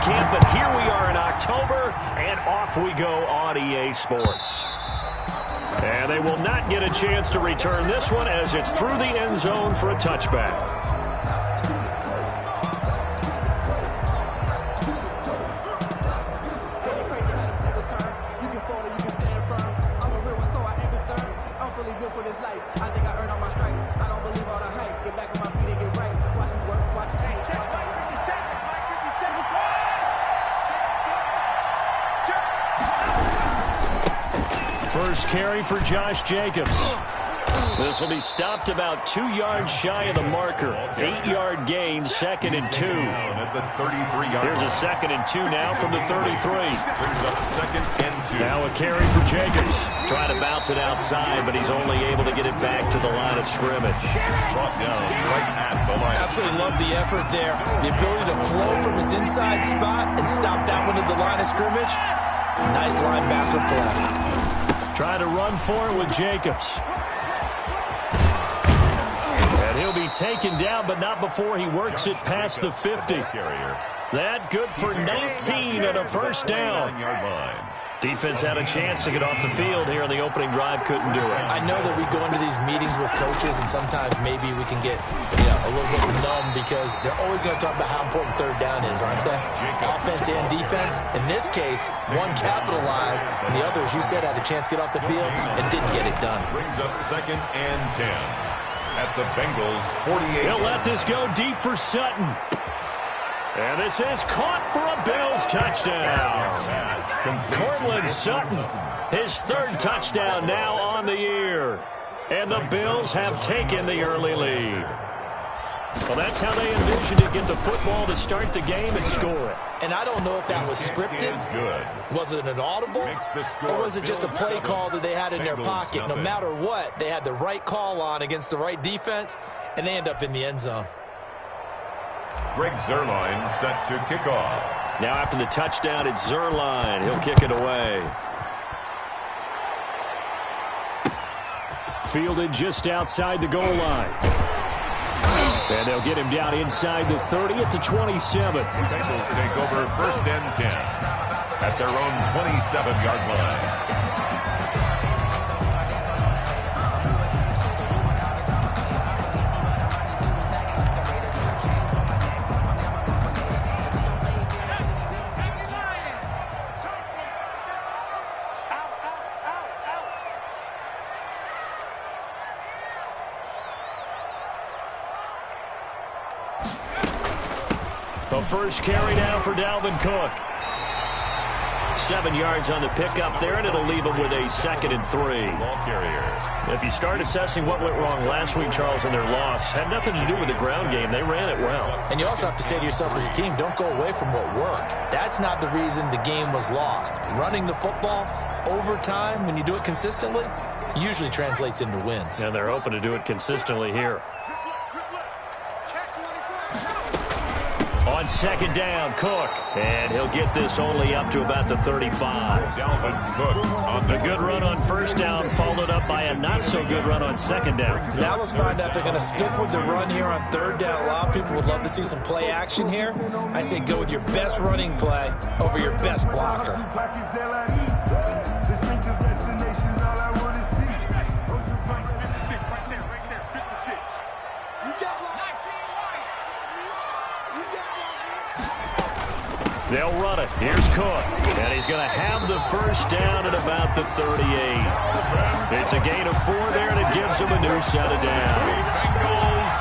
camp, but here we are in October, and off we go on EA Sports. And they will not get a chance to return this one as it's through the end zone for a touchback. For this life, I think I earned all my stripes. I don't believe all the hype. Get back on my feet and get right. Watch me work, watch me change. Check, Mike 57. First carry for Josh Jacobs. This will be stopped about 2 yards shy of the marker. 8-yard gain, 2nd and 2. Here's a 2nd and 2 now from the 33. Brings up 2nd and 2. Now a carry for Jacobs. Trying to bounce it outside, but he's only able to get it back to the line of scrimmage. Brought down right at the line. Absolutely love the effort there. The ability to flow from his inside spot and stop that one at the line of scrimmage. Nice linebacker play. Trying to run for it with Jacobs. And he'll be taken down, but not before he works it past the 50. That good for 19 and a first down. Defense had a chance to get off the field here in the opening drive, couldn't do it. I know that we go into these meetings with coaches, and sometimes maybe we can get a little bit numb because they're always going to talk about how important third down is, aren't they? Offense and defense. In this case, one capitalized, and the other, as you said, had a chance to get off the field and didn't get it done. Brings up 2nd and 10 at the Bengals 48. He'll let this go deep for Sutton. And this is caught for a Bills touchdown. Cortland Sutton, his 3rd touchdown now on the year. And the Bills have taken the early lead. Well, that's how they envisioned to get the football to start the game and score it. And I don't know if that was scripted. Was it an audible? Or was it just a play call that they had in their pocket? No matter what, they had the right call on against the right defense, and they end up in the end zone. Greg Zuerlein set to kick off. Now after the touchdown, it's Zuerlein. He'll kick it away. Fielded just outside the goal line. And they'll get him down inside the 30 at the 27. The Bengals take over 1st and 10 at their own 27-yard line. The first carry now for Dalvin Cook. 7 yards on the pickup there, and it'll leave him with a 2nd and 3. Ball carrier. If you start assessing what went wrong last week, Charles, in their loss, had nothing to do with the ground game. They ran it well. And you also have to say to yourself as a team, don't go away from what worked. That's not the reason the game was lost. Running the football over time, when you do it consistently, usually translates into wins. And they're hoping to do it consistently here. On 2nd down, Cook. And he'll get this only up to about the 35. Dalvin Cook on the good run on 1st down, followed up by a not-so-good run on 2nd down. Now let's find out if they're going to stick with the run here on 3rd down. A lot of people would love to see some play action here. I say go with your best running play over your best blocker. They'll run it. Here's Cook. And he's going to have the 1st down at about the 38. It's a gain of 4 there, and it gives him a new set of downs.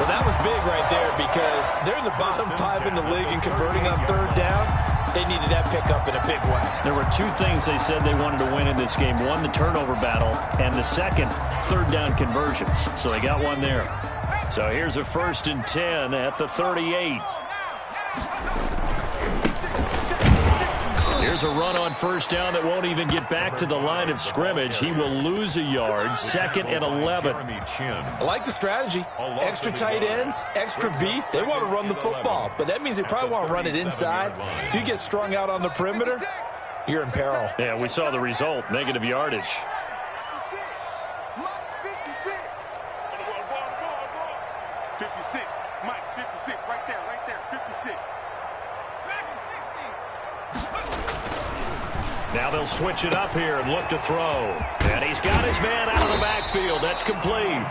Well, that was big right there because they're in the bottom 5 in the league in converting on 3rd down. They needed that pickup in a big way. There were 2 things they said they wanted to win in this game. One, the turnover battle, and the second, 3rd down conversions. So they got one there. So here's a 1st and 10 at the 38. Here's a run on 1st down that won't even get back to the line of scrimmage. He will lose a yard. 2nd and 11. I like the strategy. Extra tight ends, extra beef. They want to run the football, but that means they probably want to run it inside. If you get strung out on the perimeter, you're in peril. Yeah, we saw the result. Negative yardage. 56. Mike, 56. Right there. 56. Now they'll switch it up here and look to throw. And he's got his man out of the backfield. That's complete.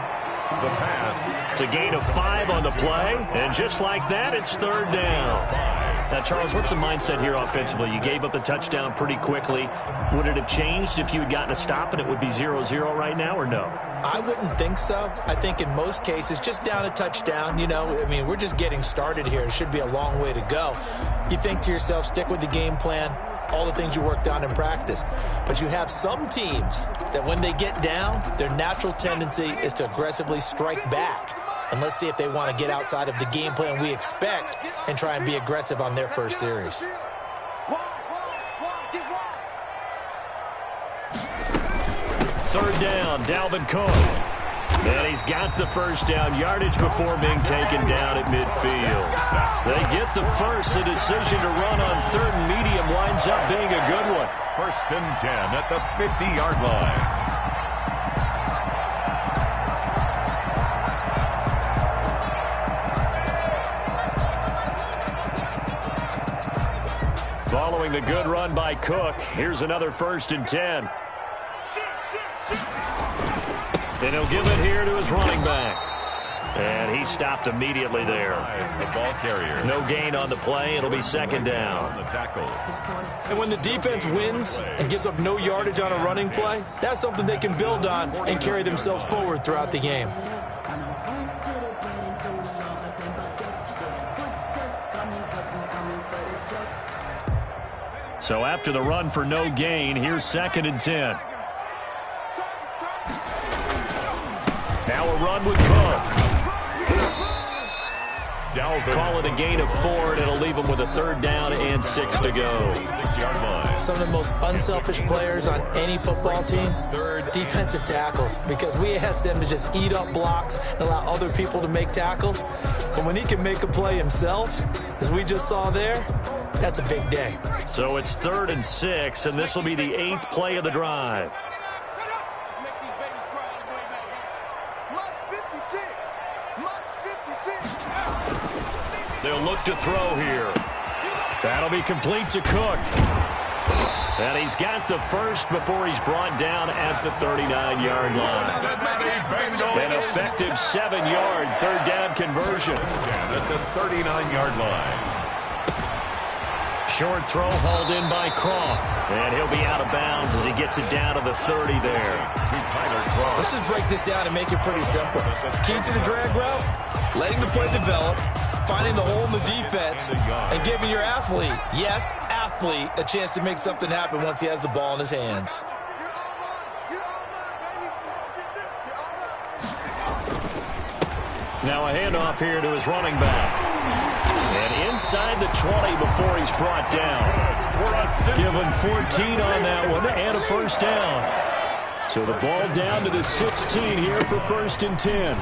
The pass. It's a gain of 5 on the play. And just like that, it's third down. Now, Charles, what's the mindset here offensively? You gave up the touchdown pretty quickly. Would it have changed if you had gotten a stop and it would be 0-0 right now, or no? I wouldn't think so. I think in most cases, just down a touchdown, we're just getting started here. It should be a long way to go. You think to yourself, stick with the game plan, all the things you worked on in practice. But you have some teams that when they get down, their natural tendency is to aggressively strike back. And let's see if they want to get outside of the game plan we expect and try and be aggressive on their first series. Third down, Dalvin Cook. And he's got the first down yardage before being taken down at midfield. They get the first. The decision to run on third and medium winds up being a good one. First and 10 at the 50-yard line. Following the good run by Cook, here's another first and 10. And he'll give it here to his running back. And he stopped immediately there. The ball carrier. No gain on the play. It'll be second down. The tackle. And when the defense wins and gives up no yardage on a running play, that's something they can build on and carry themselves forward throughout the game. So after the run for no gain, here's second and 10. Now a run with Cook. Call it a gain of 4, and it'll leave him with a third down and 6 to go. 6-yard line. Some of the most unselfish players on any football team, defensive tackles, because we ask them to just eat up blocks and allow other people to make tackles. But when he can make a play himself, as we just saw there, that's a big day. So it's 3rd and 6, and this will be the 8th play of the drive. They'll look to throw here. That'll be complete to Cook. And he's got the first before he's brought down at the 39-yard line. An effective 7-yard third down conversion. At the 39-yard line. Short throw hauled in by Croft. And he'll be out of bounds as he gets it down to the 30 there. Let's just break this down and make it pretty simple. Key to the drag route, letting the play develop, finding the hole in the defense, and giving your athlete, yes, athlete, a chance to make something happen once he has the ball in his hands. Now a handoff here to his running back. And inside the 20 before he's brought down. Give him 14 on that one and a first down. So the ball down to the 16 here for 1st and 10.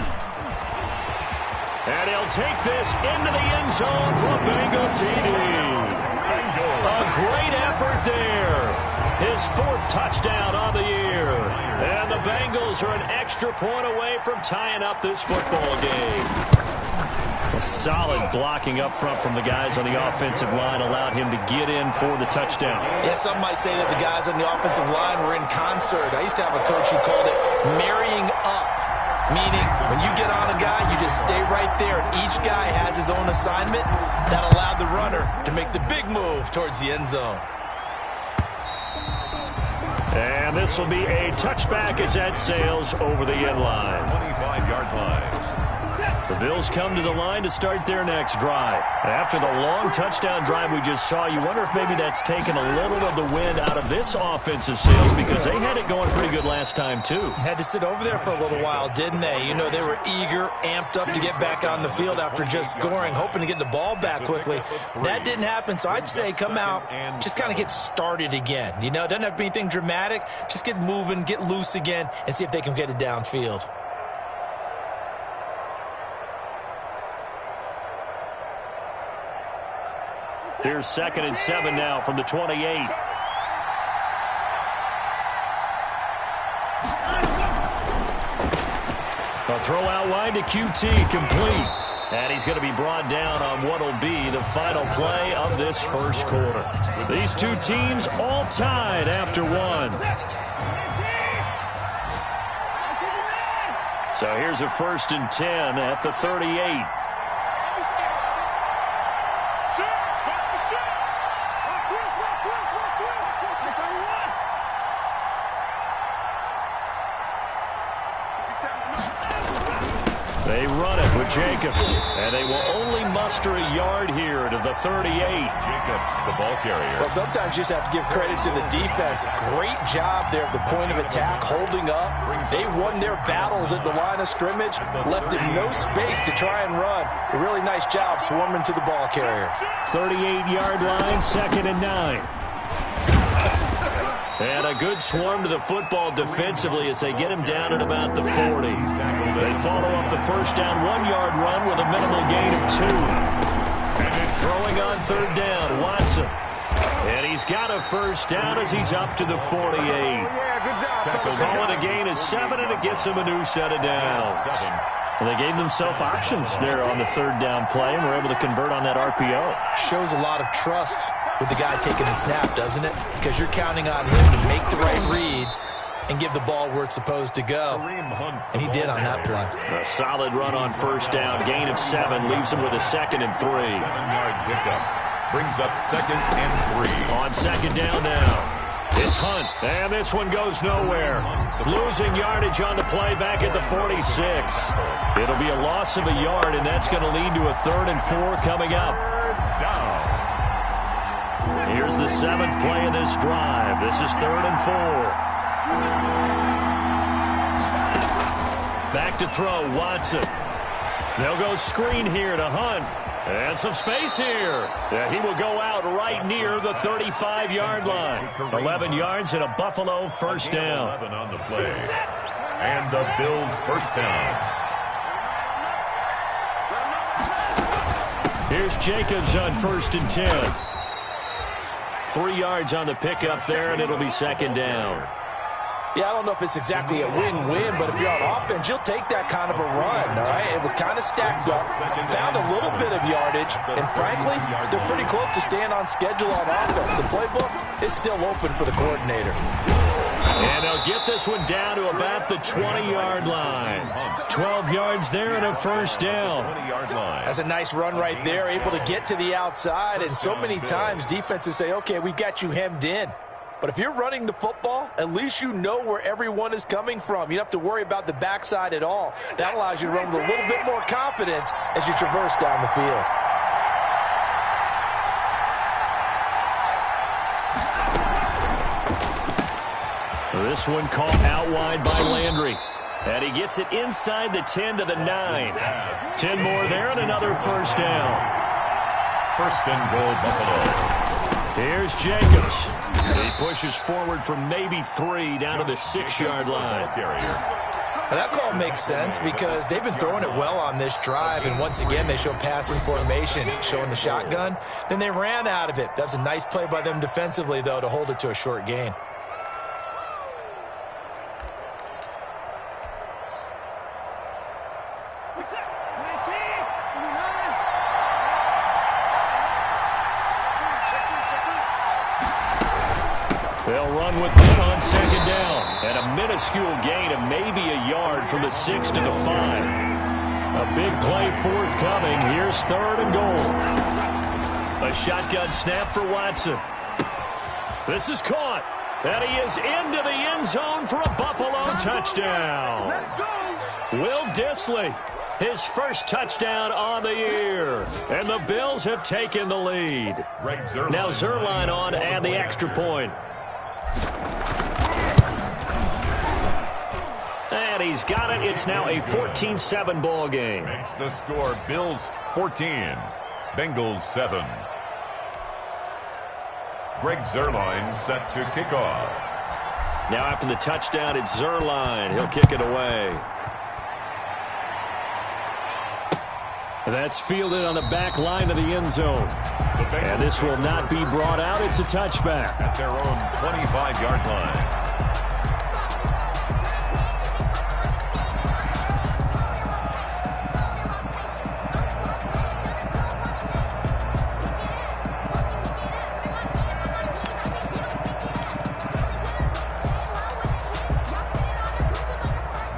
And he'll take this into the end zone for a Bengal TD. A great effort there. His 4th touchdown on the year. And the Bengals are an extra point away from tying up this football game. A solid blocking up front from the guys on the offensive line allowed him to get in for the touchdown. Yeah, some might say that the guys on the offensive line were in concert. I used to have a coach who called it marrying up. Meaning, when you get on a guy, you just stay right there, and each guy has his own assignment. That allowed the runner to make the big move towards the end zone. And this will be a touchback as that sails over the end line. 25-yard line. The Bills come to the line to start their next drive. After the long touchdown drive we just saw, you wonder if maybe that's taken a little of the wind out of this offensive sails because they had it going pretty good last time, too. Had to sit over there for a little while, didn't they? You know, they were eager, amped up to get back on the field after just scoring, hoping to get the ball back quickly. That didn't happen, so I'd say come out, just kind of get started again. You know, it doesn't have to be anything dramatic. Just get moving, get loose again, and see if they can get it downfield. Here's 2nd and 7 now from the 28. A throw out wide to QT, complete. And he's going to be brought down on what will be the final play of this first quarter. These two teams all tied after one. So here's a 1st and 10 at the 38. They run it with Jacobs, and they will only muster a yard here to the 38. Jacobs, the ball carrier. Well, sometimes you just have to give credit to the defense. Great job there at the point of attack, holding up. They won their battles at the line of scrimmage, left him no space to try and run. A really nice job swarming to the ball carrier. 38-yard line, 2nd and 9. And a good swarm to the football defensively as they get him down at about the 40. They follow up the first down 1-yard run with a minimal gain of 2. Throwing on 3rd down, Watson. And he's got a first down as he's up to the 48. Calling a gain of 7, and it gets him a new set of downs. And they gave themselves options there on the 3rd down play and were able to convert on that RPO. Shows a lot of trust with the guy taking the snap, doesn't it? Because you're counting on him to make the right reads and give the ball where it's supposed to go. And he did on that play. A solid run on 1st down. Gain of 7 leaves him with a 2nd and 3. 7-yard pickup. Brings up 2nd and 3. On 2nd down now. It's Hunt, and this one goes nowhere. Losing yardage on the play back at the 46. It'll be a loss of a yard, and that's going to lead to a 3rd and 4 coming up. Here's the 7th play of this drive. This is 3rd and 4. Back to throw, Watson. They'll go screen here to Hunt. And some space here. Yeah, he will go out right near the 35-yard line. 11 yards and a Buffalo first down. 11 on the play. And the Bills first down. Here's Jacobs on 1st and 10. 3 yards on the pickup there, and it'll be 2nd down. Yeah, I don't know if it's exactly a win-win, but if you're on offense, you'll take that kind of a run, all right? It was kind of stacked up, found a little bit of yardage, and frankly, they're pretty close to staying on schedule on offense. The playbook is still open for the coordinator. And they'll get this one down to about the 20-yard line. 12 yards there and a first down. That's a nice run right there, able to get to the outside, and so many times defenses say, okay, we got you hemmed in. But if you're running the football, at least you know where everyone is coming from. You don't have to worry about the backside at all. That allows you to run with a little bit more confidence as you traverse down the field. This one caught out wide by Landry. And he gets it inside the 10 to the 9. 10 more there and another first down. 1st and goal, Buffalo. Here's Jacobs. He pushes forward for maybe 3 down to the 6-yard line. Now that call makes sense because they've been throwing it well on this drive, and once again they show passing formation, showing the shotgun. Then they ran out of it. That's a nice play by them defensively, though, to hold it to a short gain. They'll run with it on 2nd down. And a minuscule gain of maybe a yard from the 6 to the 5. A big play forthcoming. Here's 3rd and goal. A shotgun snap for Watson. This is caught. And he is into the end zone for a Buffalo touchdown. Will Dissly, his first touchdown on the year. And the Bills have taken the lead. Now Zerline on to add the extra point. And he's got it. It's now a 14-7 ball game. Makes the score Bills 14, Bengals 7. Greg Zerline set to kick off. Now after the touchdown, it's Zerline. He'll kick it away. That's fielded on the back line of the end zone. And this will not be brought out. It's a touchback. At their own 25-yard line.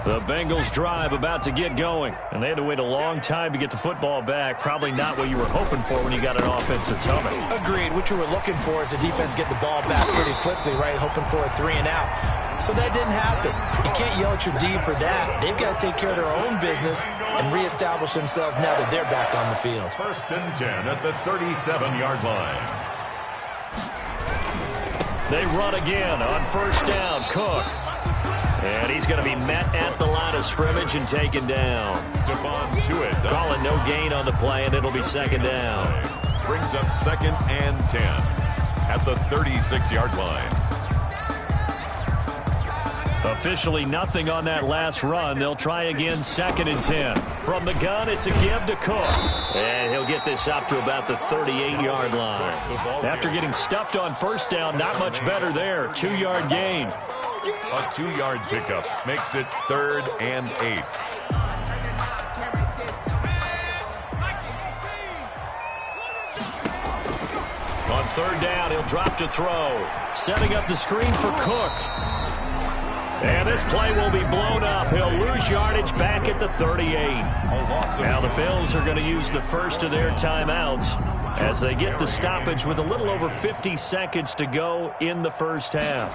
The Bengals drive about to get going, and they had to wait a long time to get the football back. Probably not what you were hoping for when you got an offense that's humming. Agreed. What you were looking for is the defense get the ball back pretty quickly, right? Hoping for a 3 and out. So that didn't happen. You can't yell at your D for that. They've got to take care of their own business and reestablish themselves now that they're back on the field. 1st and 10 at the 37-yard line. They run again on 1st down. Cook. And he's going to be met at the line of scrimmage and taken down. Calling no gain on the play, and it'll be 2nd down. Brings up 2nd and 10 at the 36-yard line. Officially nothing on that last run. They'll try again 2nd and 10. From the gun, it's a give to Cook. And he'll get this up to about the 38-yard line. After getting stuffed on 1st down, not much better there. 2-yard gain. A 2-yard pickup makes it 3rd and 8. On 3rd down, he'll drop to throw. Setting up the screen for Cook. And this play will be blown up. He'll lose yardage back at the 38. Now the Bills are going to use the first of their timeouts as they get the stoppage with a little over 50 seconds to go in the first half.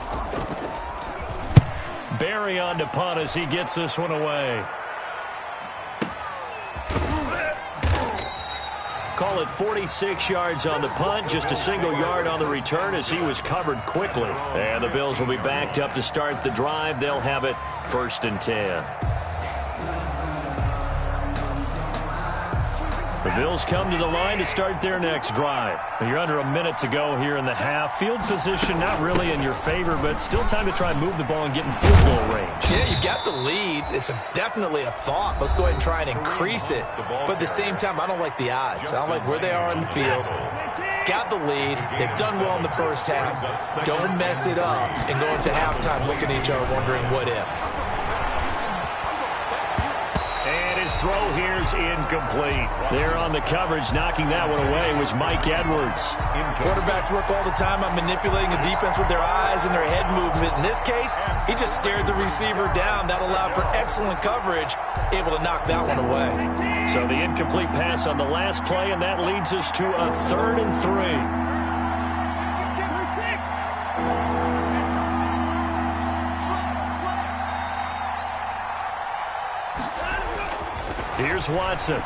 Barry on to punt as he gets this one away. Call it 46 yards on the punt, just a single yard on the return as he was covered quickly. And the Bills will be backed up to start the drive. They'll have it 1st and 10. The Bills come to the line to start their next drive. You're under a minute to go here in the half. Field position not really in your favor, but still time to try and move the ball and get in field goal range. Yeah, you got the lead. It's definitely a thought. Let's go ahead and try and increase it. But at the same time, I don't like the odds. I don't like where they are on the field. Got the lead. They've done well in the first half. Don't mess it up and go into halftime looking at each other wondering what if. His throw here's incomplete. There on the coverage, knocking that one away was Mike Edwards. Quarterbacks work all the time on manipulating the defense with their eyes and their head movement. In this case, he just stared the receiver down. That allowed for excellent coverage, able to knock that one away. So the incomplete pass on the last play, and that leads us to a 3rd and 3. Here's Watson.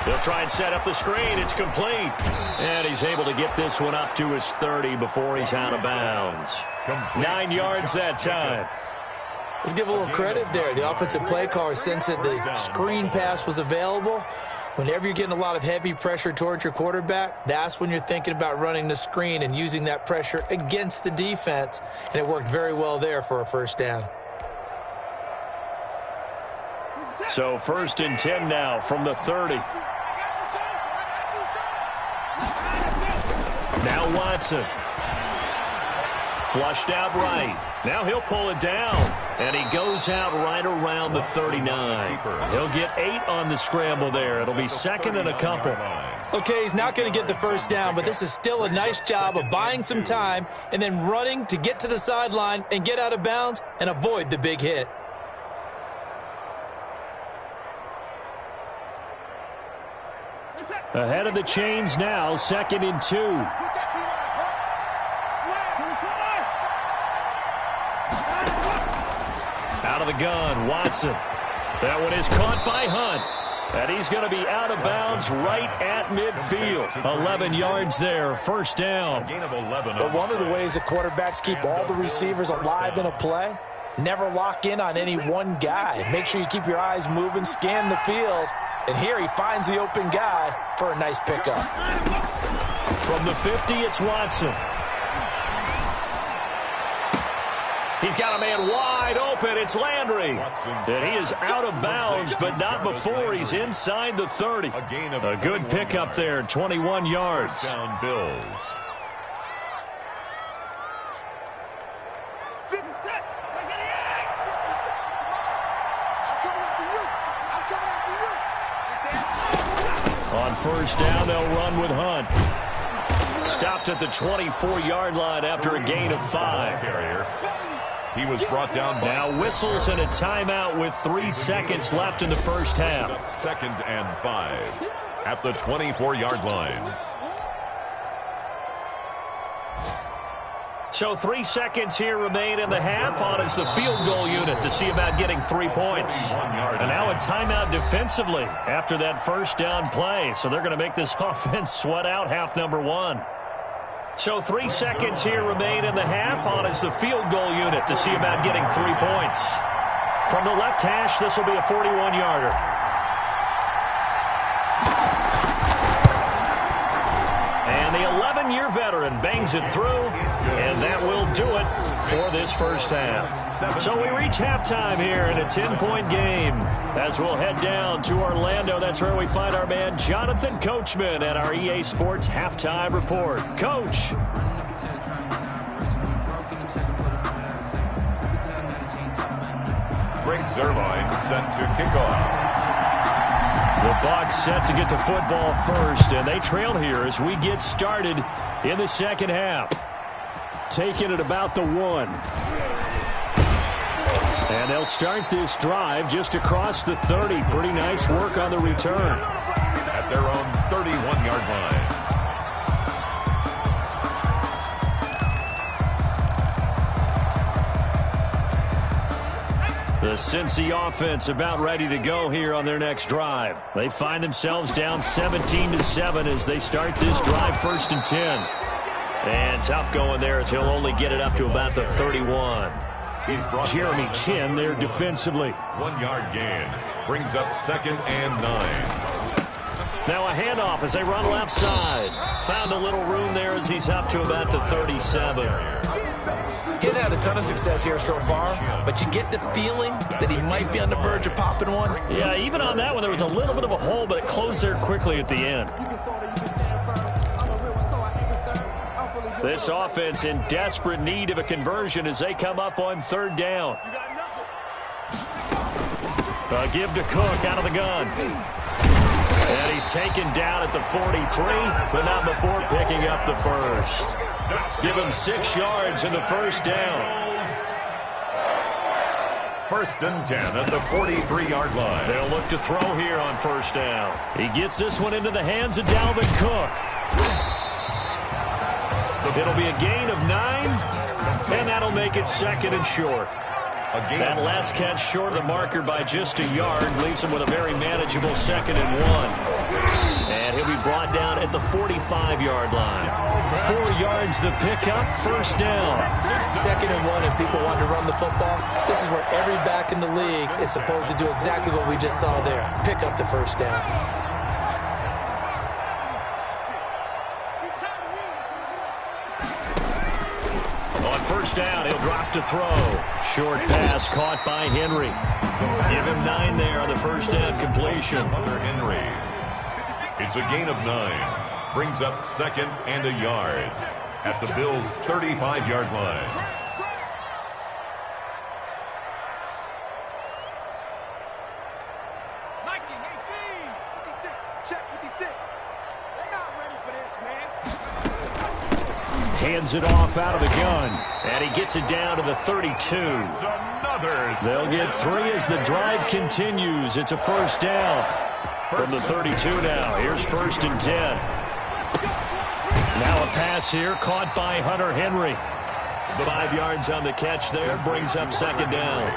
He'll try and set up the screen. It's complete. And he's able to get this one up to his 30 before he's out of bounds. 9 yards that time. Let's give a little credit there. The offensive play caller sensed that the screen pass was available. Whenever you're getting a lot of heavy pressure towards your quarterback, that's when you're thinking about running the screen and using that pressure against the defense. And it worked very well there for a 1st down. So 1st and 10 now from the 30. Now Watson. Flushed out right. Now he'll pull it down. And he goes out right around the 39. He'll get 8 on the scramble there. It'll be 2nd and a couple. Okay, he's not going to get the 1st down, but this is still a nice job of buying some time and then running to get to the sideline and get out of bounds and avoid the big hit. Ahead of the chains now, 2nd and 2. Out of the gun, Watson. That one is caught by Hunt. And he's going to be out of bounds right at midfield. 11 yards there, 1st down. But one of the ways that quarterbacks keep all the receivers alive in a play, never lock in on any one guy. Make sure you keep your eyes moving, scan the field. And here he finds the open guy for a nice pickup. From the 50, it's Watson. He's got a man wide open. It's Landry. And he is out of bounds, but not before he's inside the 30. A good pickup there, 21 yards. Down Bills. On 1st down, they'll run with Hunt. Stopped at the 24-yard line after a gain of 5. He was brought down by... Now whistles and a timeout with 3 seconds left in the first half. 2nd and 5 at the 24-yard line. So 3 seconds here remain in the half. On is the field goal unit to see about getting 3 points. And now a timeout defensively after that first down play. So they're going to make this offense sweat out half number 1. So 3 seconds here remain in the half. On is the field goal unit to see about getting 3 points. From the left hash, this will be a 41-yarder. And the 11-year veteran bangs it through, and that will do it for this first half. So we reach halftime here in a 10-point game. As we'll head down to Orlando, that's where we find our man Jonathan Coachman at our EA Sports Halftime Report. Coach. Greg Zerline set to kick off. The Bucs set to get the football first, and they trail here as we get started in the second half. Taking it about the 1. And they'll start this drive just across the 30. Pretty nice work on the return. At their own 31-yard line. The Cincy offense about ready to go here on their next drive. They find themselves down 17-7 as they start this drive 1st and 10. And tough going there as he'll only get it up to about the 31. Jeremy Chin there defensively. 1-yard gain brings up 2nd and 9. Now a handoff as they run left side. Found a little room there as he's up to about the 37. He's had a ton of success here so far, but you get the feeling that he might be on the verge of popping one. Yeah, even on that one, there was a little bit of a hole, but it closed there quickly at the end. This offense in desperate need of a conversion as they come up on 3rd down. A give to Cook out of the gun. And he's taken down at the 43, but not before picking up the first. Give him 6 yards in the first down. 1st and 10 at the 43-yard line. They'll look to throw here on 1st down. He gets this one into the hands of Dalvin Cook. It'll be a gain of 9, and that'll make it 2nd and short. That last catch short of the marker by just a yard leaves him with a very manageable 2nd and 1. And he'll be brought down at the 45-yard line. 4 yards the pickup, 1st down. 2nd and 1, if people want to run the football, this is where every back in the league is supposed to do exactly what we just saw there. Pick up the 1st down. On 1st down, he'll drop to throw. Short pass caught by Henry. Give him 9 there on the 1st down completion. Under Henry. It's a gain of 9. Brings up 2nd and a yard at the Bills' 35-yard line. Hands it off out of the gun. And he gets it down to the 32. They'll get 3 as the drive continues. It's a 1st down. From the 32 now. Here's 1st and 10. Now a pass here caught by Hunter Henry. 5 yards on the catch there. Brings up 2nd down.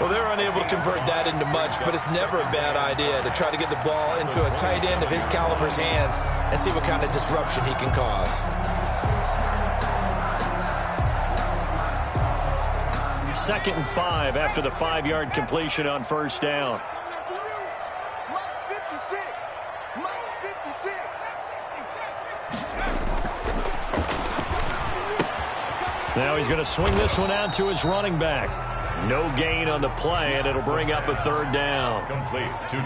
Well, they're unable to convert that into much, but it's never a bad idea to try to get the ball into a tight end of his caliber's hands and see what kind of disruption he can cause. 2nd and 5 after the 5-yard completion on 1st down. Now he's going to swing this one out to his running back. No gain on the play, and it'll bring up a 3rd down.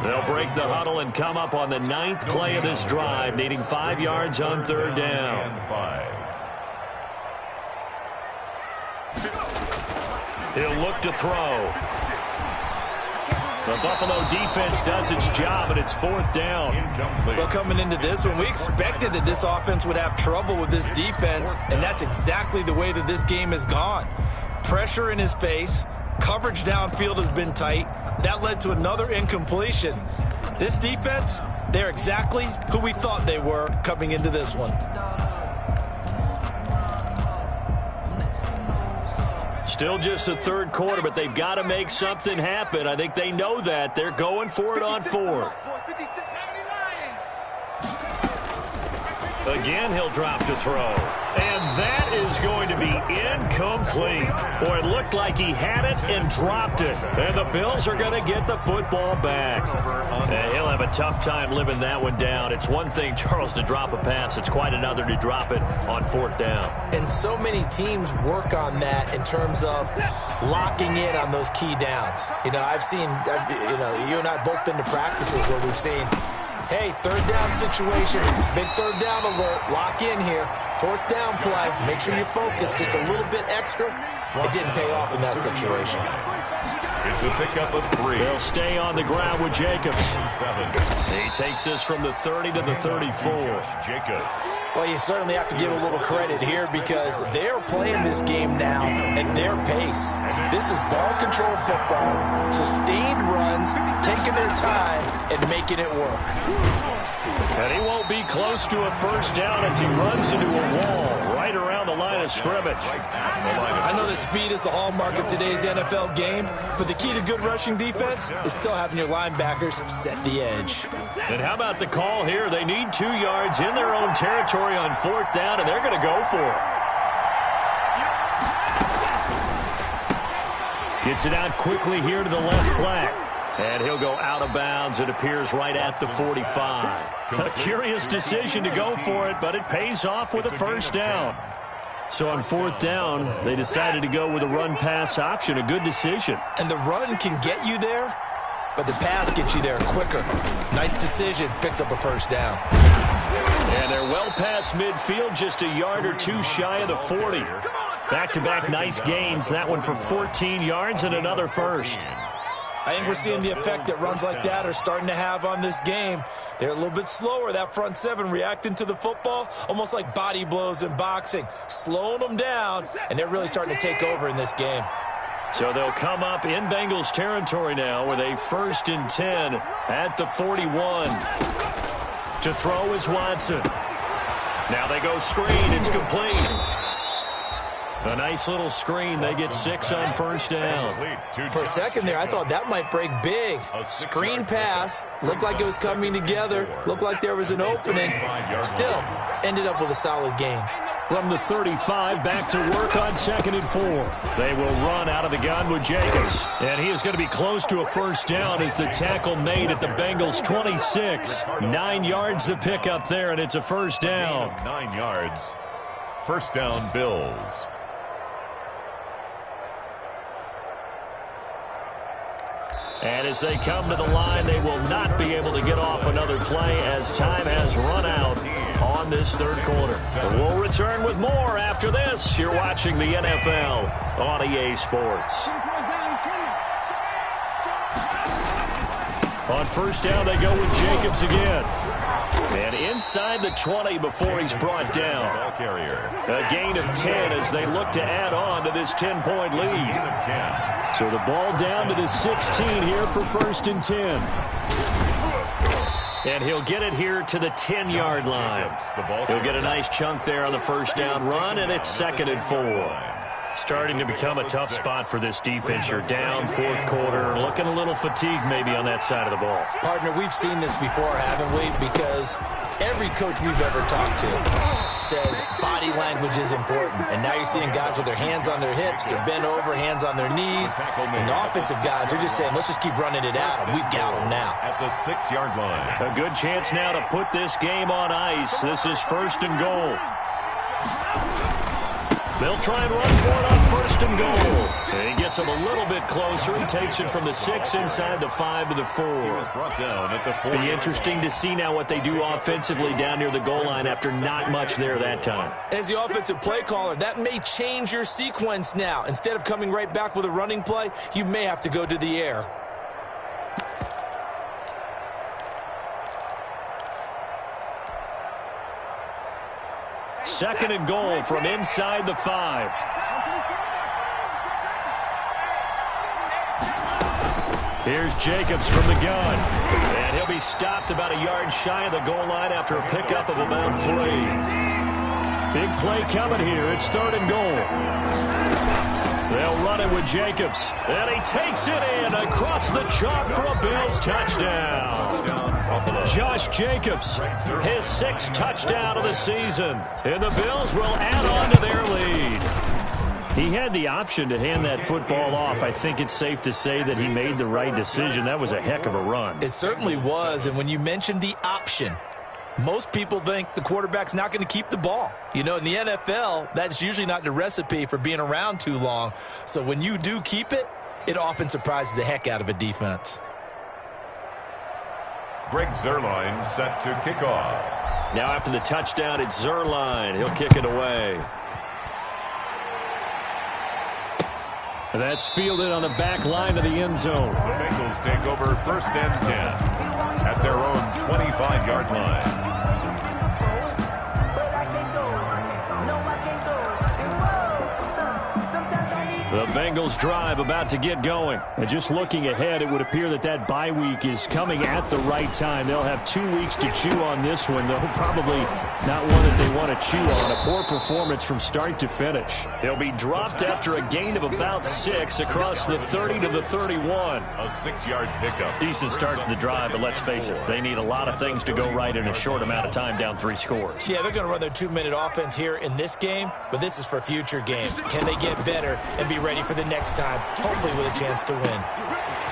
They'll break the huddle and come up on the 9th play of this drive, needing 5 yards on 3rd down. He'll look to throw. The Buffalo defense does its job, and it's 4th down. Well, coming into this one, we expected that this offense would have trouble with this defense, and that's exactly the way that this game has gone. pressure in his face. Coverage downfield has been tight. That led to another incompletion. This defense, they're exactly who we thought they were coming into this one. Still just the third quarter, but they've got to make something happen. I think they know that. They're going for it on fourth. Again, he'll drop to throw. And that is going to be incomplete. Boy, it looked like he had it and dropped it. And the Bills are going to get the football back. And he'll have a tough time living that one down. It's one thing, Charles, to drop a pass. It's quite another to drop it on fourth down. And so many teams work on that in terms of locking in on those key downs. You know, I've seen, you and I both been to practices where we've seen, hey, third down situation, big third down alert, lock in here. Fourth down play, make sure you focus just a little bit extra. It didn't pay off in that situation. It's a pickup of 3. They'll stay on the ground with Jacobs. He takes this from the 30 to the 34. Well, you certainly have to give a little credit here because they're playing this game now at their pace. This is ball control football, sustained runs, taking their time and making it work. And he won't be close to a first down as he runs into a wall right around the line of scrimmage. I know that speed is the hallmark of today's NFL game, but the key to good rushing defense is still having your linebackers set the edge. And how about the call here? They need 2 yards in their own territory on fourth down, and they're going to go for it. Gets it out quickly here to the left flat. And he'll go out of bounds, it appears, right at the 45. A curious decision to go for it, but it pays off with a first down. So on fourth down, they decided to go with a run-pass option. A good decision. And the run can get you there, but the pass gets you there quicker. Nice decision, picks up a first down. And they're well past midfield, just a yard or 2 shy of the 40. Back-to-back nice gains, that one for 14 yards and another first. I think we're seeing the effect that runs like that are starting to have on this game. They're a little bit slower, that front seven, reacting to the football, almost like body blows in boxing, slowing them down, and they're really starting to take over in this game. So they'll come up in Bengals territory now with a 1st and 10 at the 41. To throw is Watson. Now they go screen, it's complete. A nice little screen. They get 6 on first down. For a second there, I thought that might break big. Screen pass. Looked like it was coming together. Looked like there was an opening. Still, ended up with a solid gain. From the 35, back to work on 2nd and 4. They will run out of the gun with Jacobs. And he is going to be close to a first down as the tackle made at the Bengals 26. 9 yards to pick up there, and it's a first down. 9 yards. First down, Bills. And as they come to the line, they will not be able to get off another play as time has run out on this third quarter. But we'll return with more after this. You're watching the NFL on EA Sports. On first down, they go with Jacobs again. And inside the 20 before he's brought down. A gain of 10 as they look to add on to this 10-point lead. So the ball down to the 16 here for 1st and 10. And he'll get it here to the 10-yard line. He'll get a nice chunk there on the first down run, and it's 2nd and 4. Starting to become a tough spot for this defense. You're down fourth quarter, looking a little fatigued maybe on that side of the ball. Partner, we've seen this before, haven't we? Because every coach we've ever talked to says body language is important. And now you're seeing guys with their hands on their hips, they're bent over, hands on their knees. And the offensive guys are just saying, let's just keep running it at them. We've got them now. At the 6-yard line. A good chance now to put this game on ice. This is 1st and goal. They'll try and run for it on 1st and goal. And he gets him a little bit closer. He takes it from the 6 inside the 5 to the 4. Brought down at the 4. Be interesting to see now what they do offensively down near the goal line after not much there that time. As the offensive play caller, that may change your sequence now. Instead of coming right back with a running play, you may have to go to the air. Second and goal from inside the 5. Here's Jacobs from the gun. And he'll be stopped about a yard shy of the goal line after a pickup of about 3. Big play coming here. It's 3rd and goal. They'll run it with Jacobs. And he takes it in across the chalk for a Bills touchdown. Josh Jacobs, his 6th touchdown of the season. And the Bills will add on to their lead. He had the option to hand that football off. I think it's safe to say that he made the right decision. That was a heck of a run. It certainly was. And when you mentioned the option, most people think the quarterback's not going to keep the ball. You know, in the NFL, that's usually not the recipe for being around too long. So when you do keep it, it often surprises the heck out of a defense. Greg Zuerlein set to kick off. Now after the touchdown, it's Zuerlein. He'll kick it away. That's fielded on the back line of the end zone. The Bengals take over 1st and 10 at their own 25-yard line. The Bengals drive about to get going. And just looking ahead, it would appear that that bye week is coming at the right time. They'll have 2 weeks to chew on this one, though probably not one that they want to chew on. A poor performance from start to finish. They'll be dropped after a gain of about 6 across the 30 to the 31. A 6-yard pickup. Decent start to the drive, but let's face it, they need a lot of things to go right in a short amount of time, down 3 scores. Yeah, they're going to run their 2-minute offense here in this game, but this is for future games. Can they get better and be ready for the next time, hopefully with a chance to win?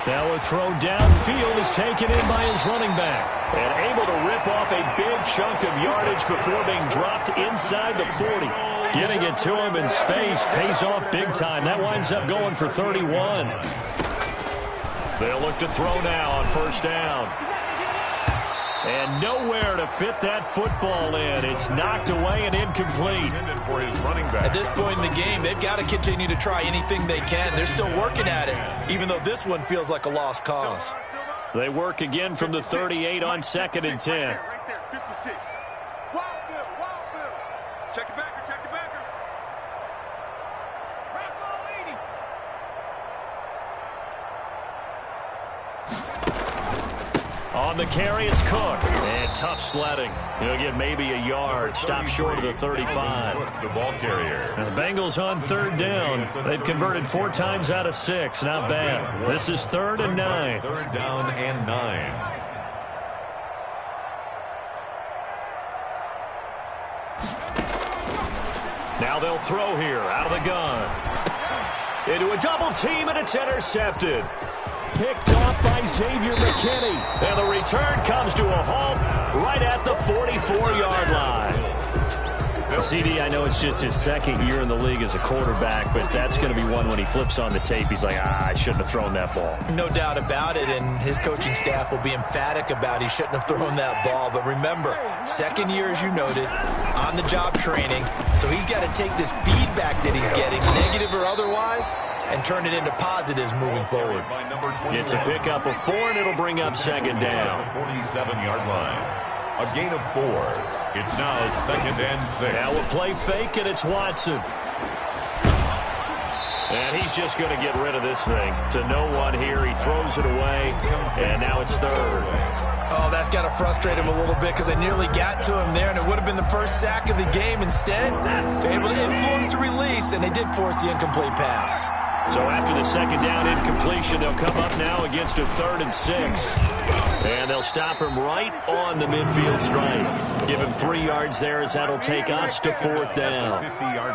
Now a throw downfield is taken in by his running back. And able to rip off a big chunk of yardage before being dropped inside the 40. Getting it to him in space pays off big time. That winds up going for 31. They'll look to throw now on 1st down. And nowhere to fit that football in. It's knocked away and incomplete. For his running back. At this point in the game, they've got to continue to try anything they can. They're still working at it, even though this one feels like a lost cause. They work again from the 38 on 2nd and 10. Right there, 56. Wild Bill. Check it backer, check it backer. Right ball, 80. On the carry, it's Cook. And tough sledding. He'll get maybe a yard. Stop short of the 35. The ball carrier. And the Bengals on 3rd down. They've converted 4 times out of 6. Not bad. This is 3rd and 9. 3rd down and 9. Now they'll throw here out of the gun. Into a double team, and it's intercepted. Picked off by Xavier McKinney. And the return comes to a halt right at the 44-yard line. CD, I know it's just his 2nd year in the league as a quarterback, but that's going to be one when he flips on the tape. He's like, I shouldn't have thrown that ball. No doubt about it, and his coaching staff will be emphatic about he shouldn't have thrown that ball. But remember, 2nd year, as you noted, on-the-job training. So he's got to take this feedback that he's getting, negative or otherwise, and turn it into positives moving forward. It's a pickup of 4, and it'll bring up 2nd down. 47-yard line. A gain of 4. It's now 2nd and 6. Now a play fake, and it's Watson. And he's just going to get rid of this thing. To no one here. He throws it away, and now it's 3rd. Oh, that's got to frustrate him a little bit because they nearly got to him there, and it would have been the first sack of the game. Instead, they're able to influence the release, and they did force the incomplete pass. So after the 2nd down incompletion, they'll come up now against a 3rd and 6. And they'll stop him right on the midfield stripe. Give him 3 yards there as that'll take us to 4th down.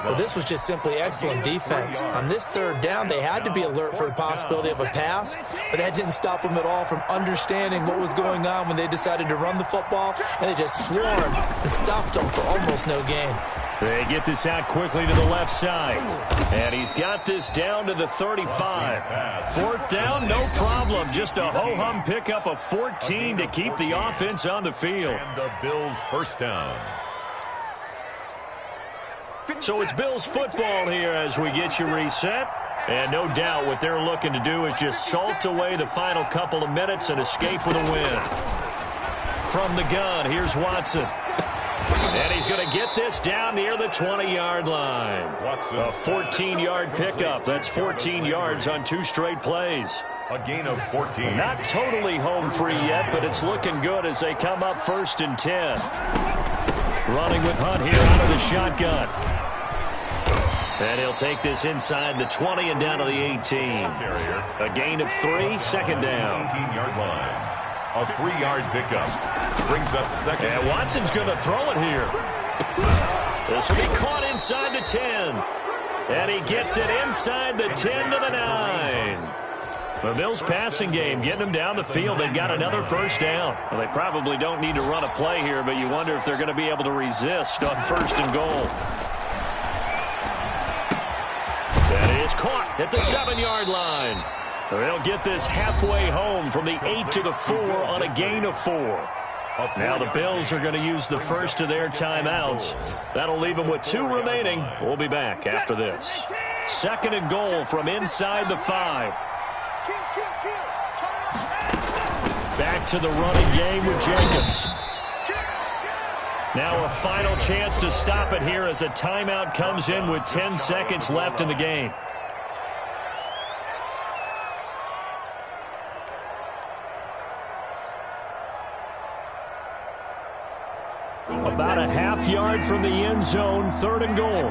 Well, this was just simply excellent defense. On this 3rd down, they had to be alert for the possibility of a pass, but that didn't stop them at all from understanding what was going on when they decided to run the football, and they just swarmed and stopped them for almost no gain. They get this out quickly to the left side. And he's got this down to the 35. 4th down, no problem. Just a ho-hum pickup of 14 to keep the offense on the field. And the Bills' 1st down. So it's Bills football here as we get you reset. And no doubt what they're looking to do is just salt away the final couple of minutes and escape with a win. From the gun, here's Watson. And he's going to get this down near the 20-yard line. A 14-yard pickup. That's 14 yards on 2 straight plays. A gain of 14. Not totally home free yet, but it's looking good as they come up 1st and 10. Running with Hunt here out of the shotgun. And he'll take this inside the 20 and down to the 18. A gain of 3, 2nd down. 18-yard line. A 3-yard pickup. Brings up 2nd. And Watson's going to throw it here. This will be caught inside the 10. And he gets it inside the 10 to the 9. The Bills passing game getting them down the field. They've got another 1st down. Well, they probably don't need to run a play here, but you wonder if they're going to be able to resist on 1st and goal. That is caught at the 7-yard line. They'll get this halfway home from the 8 to the 4 on a gain of 4. Now the Bills are going to use the first of their timeouts. That'll leave them with 2 remaining. We'll be back after this. 2nd and goal from inside the 5. Back to the running game with Jacobs. Now a final chance to stop it here as a timeout comes in with 10 seconds left in the game. About a half yard from the end zone, 3rd and goal.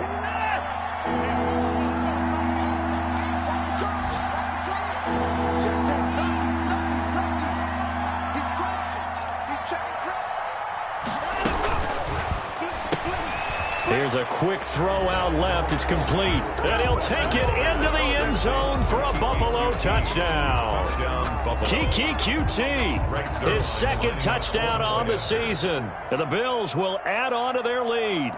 Here's a quick throw out left. It's complete. And he'll take it into the end zone for a Buffalo touchdown. Kiki QT, his 2nd touchdown on the season. And the Bills will add on to their lead.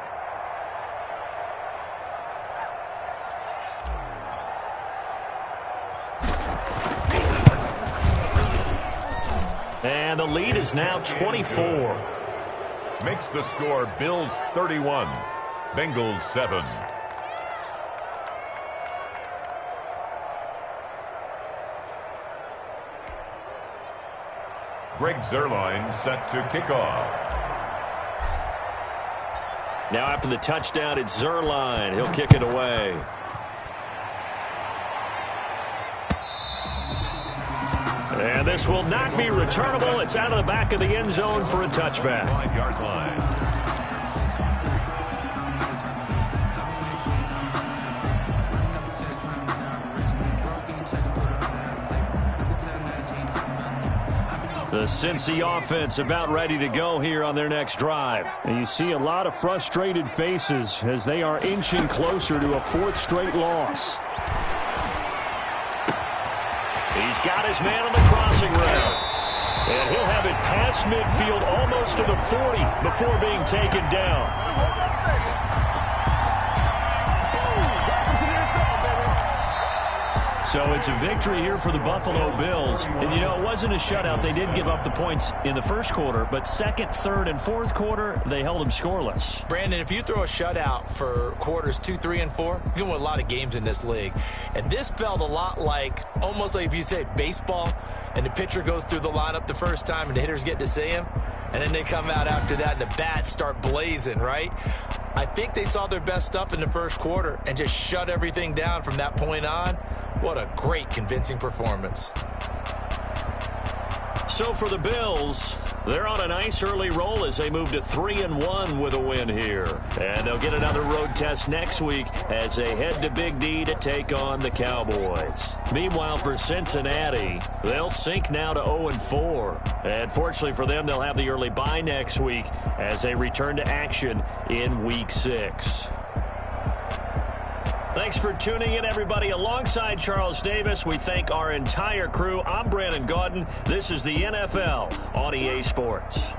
And the lead is now 24. Makes the score Bills 31, Bengals 7. Greg Zuerlein set to kick off. Now after the touchdown, it's Zuerlein. He'll kick it away. And this will not be returnable. It's out of the back of the end zone for a touchback. 5-yard line. The Cincy offense about ready to go here on their next drive. And you see a lot of frustrated faces as they are inching closer to a 4th straight loss. He's got his man on the crossing route. And he'll have it past midfield almost to the 40 before being taken down. So it's a victory here for the Buffalo Bills. And, you know, it wasn't a shutout. They did give up the points in the 1st quarter, but 2nd, 3rd, and 4th quarter, they held them scoreless. Brandon, if you throw a shutout for quarters 2, 3, and 4, you're going to win a lot of games in this league. And this felt a lot like, almost like if you say baseball, and the pitcher goes through the lineup the first time and the hitters get to see him, and then they come out after that and the bats start blazing, right? I think they saw their best stuff in the 1st quarter and just shut everything down from that point on. What a great, convincing performance. So for the Bills, they're on a nice early roll as they move to 3-1 with a win here. And they'll get another road test next week as they head to Big D to take on the Cowboys. Meanwhile, for Cincinnati, they'll sink now to 0-4. And fortunately for them, they'll have the early bye next week as they return to action in Week 6. Thanks for tuning in, everybody. Alongside Charles Davis, we thank our entire crew. I'm Brandon Gaudin. This is the NFL on EA Sports.